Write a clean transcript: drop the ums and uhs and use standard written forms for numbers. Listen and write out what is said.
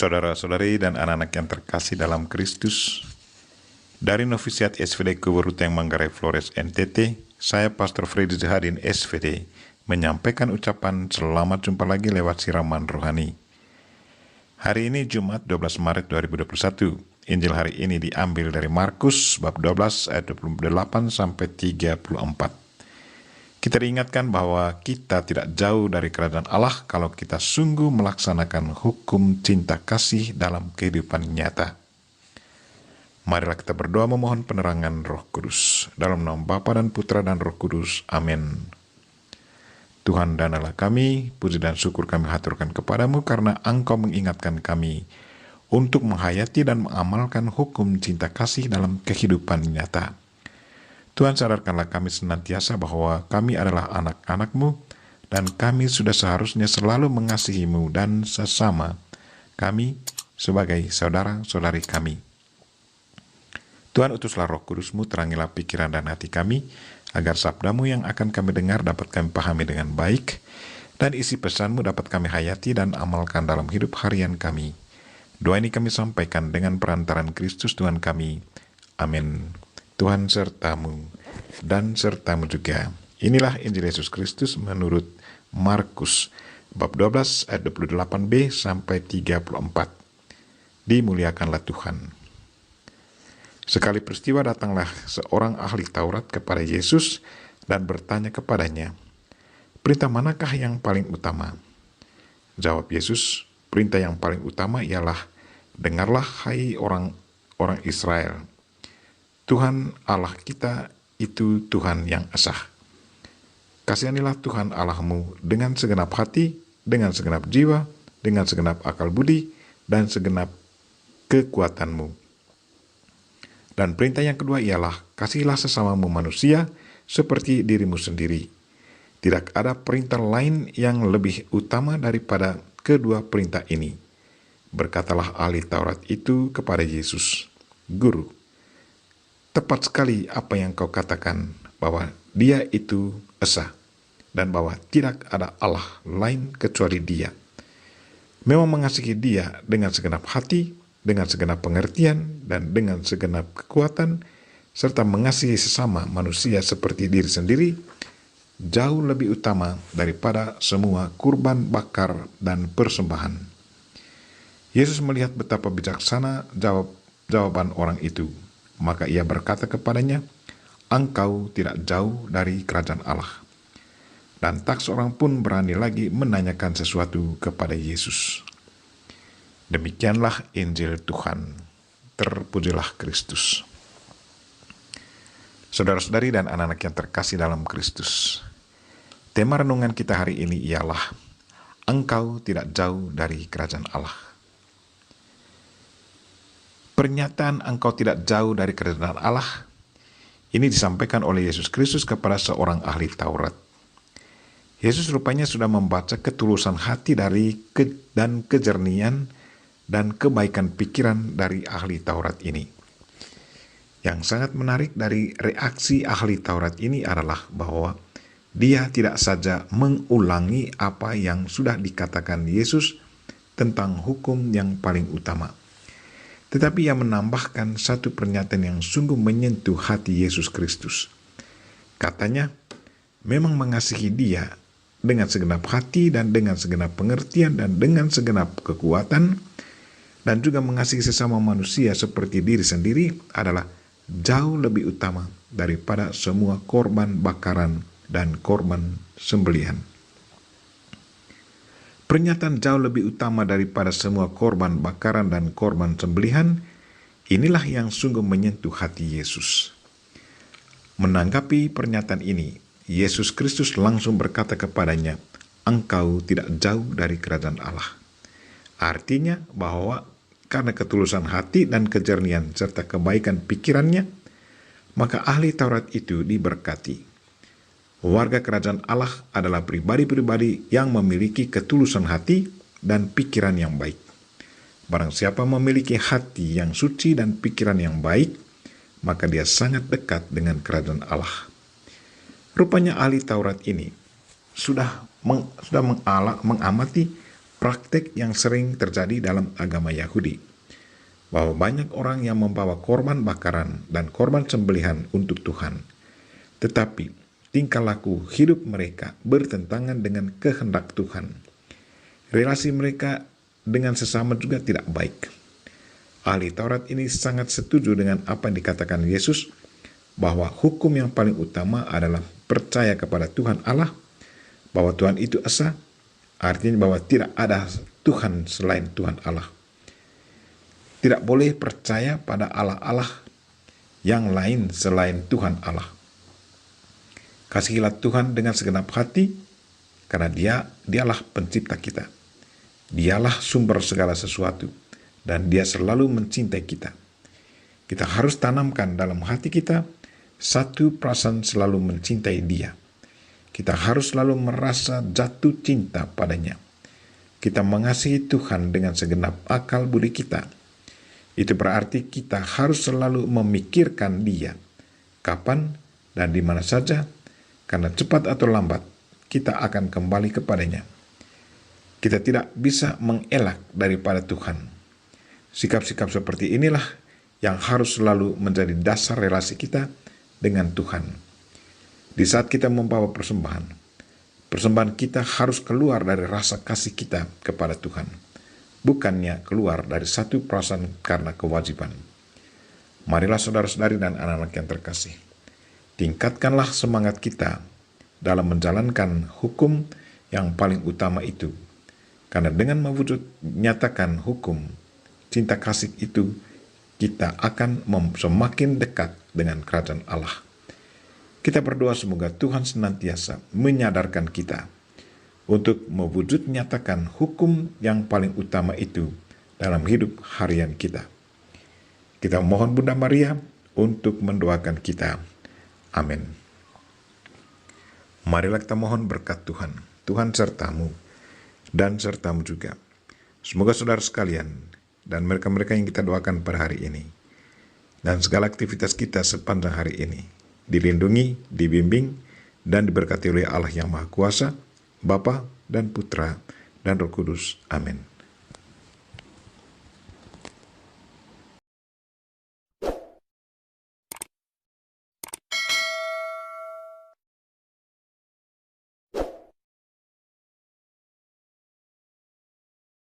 Saudara-saudari dan anak-anak yang terkasih dalam Kristus, dari Novisiat SVD Kuburuteng Manggarai Flores NTT, saya Pastor Freddy Zahadin SVD menyampaikan ucapan selamat jumpa lagi lewat siraman rohani. Hari ini Jumat 12 Maret 2021. Injil hari ini diambil dari Markus bab 12 ayat 28 sampai 34. Kita diingatkan bahwa kita tidak jauh dari kerajaan Allah kalau kita sungguh melaksanakan hukum cinta kasih dalam kehidupan nyata. Marilah kita berdoa memohon penerangan Roh Kudus. Dalam nama Bapa dan Putra dan Roh Kudus. Amin. Tuhan dan Allah kami, puji dan syukur kami haturkan kepadamu karena Engkau mengingatkan kami untuk menghayati dan mengamalkan hukum cinta kasih dalam kehidupan nyata. Tuhan, sadarkanlah kami senantiasa bahwa kami adalah anak-anak-Mu dan kami sudah seharusnya selalu mengasihi-Mu dan sesama kami sebagai saudara-saudari kami. Tuhan, utuslah Roh Kudus-Mu, terangilah pikiran dan hati kami, agar sabda-Mu yang akan kami dengar dapat kami pahami dengan baik, dan isi pesan-Mu dapat kami hayati dan amalkan dalam hidup harian kami. Doa ini kami sampaikan dengan perantaran Kristus Tuhan kami. Amin. Tuhan sertamu dan sertamu juga. Inilah Injil Yesus Kristus menurut Markus bab 12 ayat 28b sampai 34. Dimuliakanlah Tuhan. Sekali peristiwa datanglah seorang ahli Taurat kepada Yesus dan bertanya kepadanya, "Perintah manakah yang paling utama?" Jawab Yesus, "Perintah yang paling utama ialah, dengarlah hai orang Israel. Tuhan Allah kita itu Tuhan yang esa. Kasihanilah Tuhan Allahmu dengan segenap hati, dengan segenap jiwa, dengan segenap akal budi, dan segenap kekuatanmu. Dan perintah yang kedua ialah, kasihilah sesamamu manusia seperti dirimu sendiri. Tidak ada perintah lain yang lebih utama daripada kedua perintah ini." Berkatalah ahli Taurat itu kepada Yesus, "Guru, tepat sekali apa yang kau katakan, bahwa Dia itu esa, dan bahwa tidak ada Allah lain kecuali Dia. Memang mengasihi Dia dengan segenap hati, dengan segenap pengertian, dan dengan segenap kekuatan, serta mengasihi sesama manusia seperti diri sendiri, jauh lebih utama daripada semua kurban bakar dan persembahan." Yesus melihat betapa bijaksana jawaban orang itu. Maka ia berkata kepadanya, "Engkau tidak jauh dari kerajaan Allah." Dan tak seorang pun berani lagi menanyakan sesuatu kepada Yesus. Demikianlah Injil Tuhan. Terpujilah Kristus. Saudara-saudari dan anak-anak yang terkasih dalam Kristus, tema renungan kita hari ini ialah, engkau tidak jauh dari kerajaan Allah. Pernyataan engkau tidak jauh dari kerajaan Allah ini disampaikan oleh Yesus Kristus kepada seorang ahli Taurat. Yesus rupanya sudah membaca ketulusan hati dan kejernihan dan kebaikan pikiran dari ahli Taurat ini. Yang sangat menarik dari reaksi ahli Taurat ini adalah bahwa dia tidak saja mengulangi apa yang sudah dikatakan Yesus tentang hukum yang paling utama, tetapi ia menambahkan satu pernyataan yang sungguh menyentuh hati Yesus Kristus. Katanya, memang mengasihi Dia dengan segenap hati dan dengan segenap pengertian dan dengan segenap kekuatan, dan juga mengasihi sesama manusia seperti diri sendiri adalah jauh lebih utama daripada semua korban bakaran dan korban sembelihan. Pernyataan jauh lebih utama daripada semua korban bakaran dan korban sembelihan, inilah yang sungguh menyentuh hati Yesus. Menanggapi pernyataan ini, Yesus Kristus langsung berkata kepadanya, "Engkau tidak jauh dari kerajaan Allah." Artinya bahwa karena ketulusan hati dan kejernihan serta kebaikan pikirannya, maka ahli Taurat itu diberkati. Warga kerajaan Allah adalah pribadi-pribadi yang memiliki ketulusan hati dan pikiran yang baik. Barang siapa memiliki hati yang suci dan pikiran yang baik, maka dia sangat dekat dengan kerajaan Allah. Rupanya ahli Taurat ini sudah mengamati praktek yang sering terjadi dalam agama Yahudi, bahwa banyak orang yang membawa korban bakaran dan korban sembelihan untuk Tuhan, tetapi tingkah laku hidup mereka bertentangan dengan kehendak Tuhan. Relasi mereka dengan sesama juga tidak baik. Ahli Taurat ini sangat setuju dengan apa yang dikatakan Yesus, bahwa hukum yang paling utama adalah percaya kepada Tuhan Allah, bahwa Tuhan itu esa, artinya bahwa tidak ada Tuhan selain Tuhan Allah. Tidak boleh percaya pada Allah-Allah yang lain selain Tuhan Allah. Kasihilah Tuhan dengan segenap hati, karena dialah pencipta kita. Dialah sumber segala sesuatu, dan Dia selalu mencintai kita. Kita harus tanamkan dalam hati kita satu perasaan selalu mencintai Dia. Kita harus selalu merasa jatuh cinta padanya. Kita mengasihi Tuhan dengan segenap akal budi kita. Itu berarti kita harus selalu memikirkan Dia, kapan dan di mana saja, karena cepat atau lambat kita akan kembali kepadanya. Kita tidak bisa mengelak daripada Tuhan. Sikap-sikap seperti inilah yang harus selalu menjadi dasar relasi kita dengan Tuhan. Di saat kita membawa persembahan kita harus keluar dari rasa kasih kita kepada Tuhan, bukannya keluar dari satu perasaan karena kewajiban. Marilah saudara-saudari dan anak-anak yang terkasih, tingkatkanlah semangat kita dalam menjalankan hukum yang paling utama itu, karena dengan mewujud nyatakan hukum cinta kasih itu, kita akan semakin dekat dengan kerajaan Allah. Kita berdoa semoga Tuhan senantiasa menyadarkan kita untuk mewujud nyatakan hukum yang paling utama itu dalam hidup harian kita. Kita mohon Bunda Maria untuk mendoakan kita. Amin. Marilah kita mohon berkat Tuhan. Tuhan sertamu dan sertamu juga. Semoga saudara sekalian dan mereka-mereka yang kita doakan pada hari ini, dan segala aktivitas kita sepanjang hari ini, dilindungi, dibimbing, dan diberkati oleh Allah yang Maha Kuasa, Bapa dan Putra dan Roh Kudus. Amin.